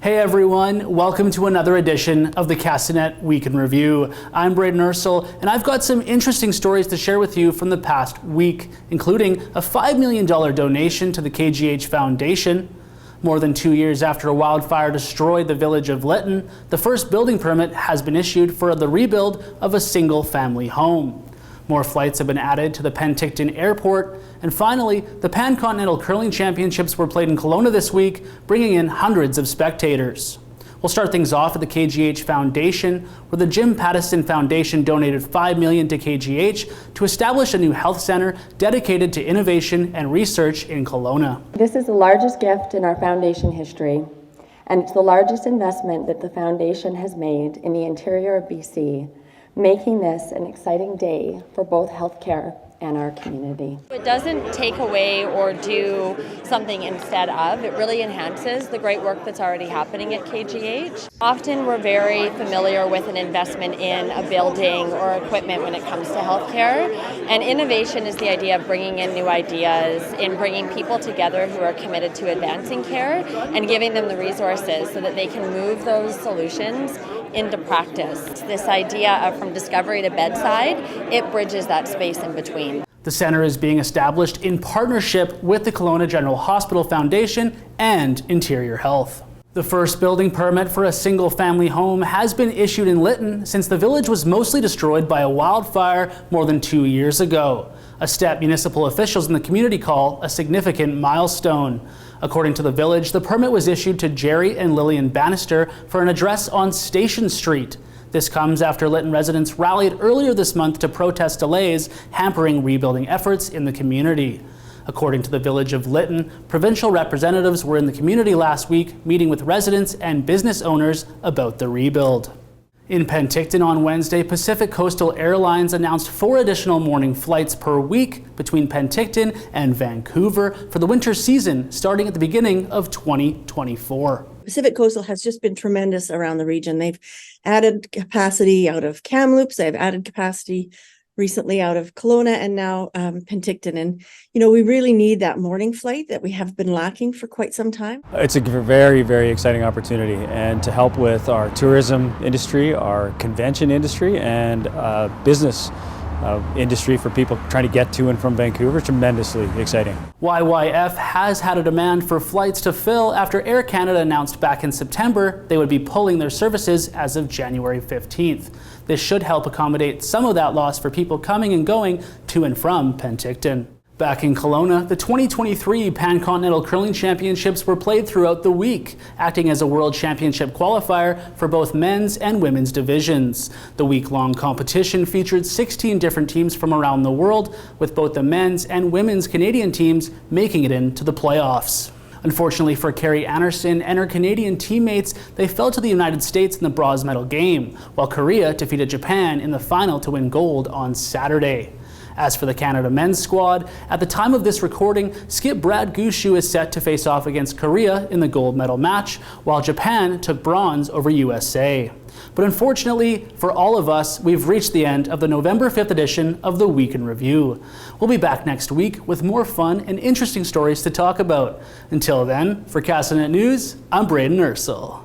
Hey everyone, welcome to another edition of the Castanet Week in Review. I'm Braden Ursel, and I've got some interesting stories to share with you from the past week, including a $5 million donation to the KGH Foundation. More than 2 years after a wildfire destroyed the village of Linton, the first building permit has been issued for the rebuild of a single-family home. More flights have been added to the Pancontinental Airport, and finally, the Pancontinental Curling Championships were played in Kelowna this week, bringing in hundreds of spectators. We'll start things off at the KGH Foundation, where the Jim Pattison Foundation donated $5 million to KGH to establish a new health center dedicated to innovation and research in Kelowna. This is the largest gift in our foundation history, and it's the largest investment that the foundation has made in the interior of BC, making this an exciting day for both healthcare and our community. It doesn't take away or do something instead of, it really enhances the great work that's already happening at KGH. Often we're very familiar with an investment in a building or equipment when it comes to healthcare, and innovation is the idea of bringing in new ideas, in bringing people together who are committed to advancing care and giving them the resources so that they can move those solutions into practice. This idea of from discovery to bedside, it bridges that space in between. The center is being established in partnership with the Kelowna General Hospital Foundation and Interior Health. The first building permit for a single-family home has been issued in Linton since the village was mostly destroyed by a wildfire more than 2 years ago, a step municipal officials in the community call a significant milestone. According to the village, the permit was issued to Jerry and Lillian Bannister for an address on Station Street. This comes after Linton residents rallied earlier this month to protest delays hampering rebuilding efforts in the community. According to the village of Linton, provincial representatives were in the community last week meeting with residents and business owners about the rebuild. In Penticton on Wednesday, Pacific Coastal Airlines announced 4 additional morning flights per week between Penticton and Vancouver for the winter season starting at the beginning of 2024. Pacific Coastal has just been tremendous around the region. They've added capacity out of Kamloops, they've added capacity recently out of Kelowna, and now Penticton. And, we really need that morning flight that we have been lacking for quite some time. It's a very, very exciting opportunity, and to help with our tourism industry, our convention industry, and business industry for people trying to get to and from Vancouver, tremendously exciting. YYF has had a demand for flights to fill after Air Canada announced back in September they would be pulling their services as of January 15th. This should help accommodate some of that loss for people coming and going to and from Penticton. Back in Kelowna, the 2023 Pancontinental Curling Championships were played throughout the week, acting as a World Championship qualifier for both men's and women's divisions. The week-long competition featured 16 different teams from around the world, with both the men's and women's Canadian teams making it into the playoffs. Unfortunately for Carrie Anderson and her Canadian teammates, they fell to the United States in the bronze medal game, while Korea defeated Japan in the final to win gold on Saturday. As for the Canada men's squad, at the time of this recording, skip Brad Gushue is set to face off against Korea in the gold medal match, while Japan took bronze over USA. But unfortunately, for all of us, we've reached the end of the November 5th edition of the Week in Review. We'll be back next week with more fun and interesting stories to talk about. Until then, for Castanet News, I'm Braden Ursel.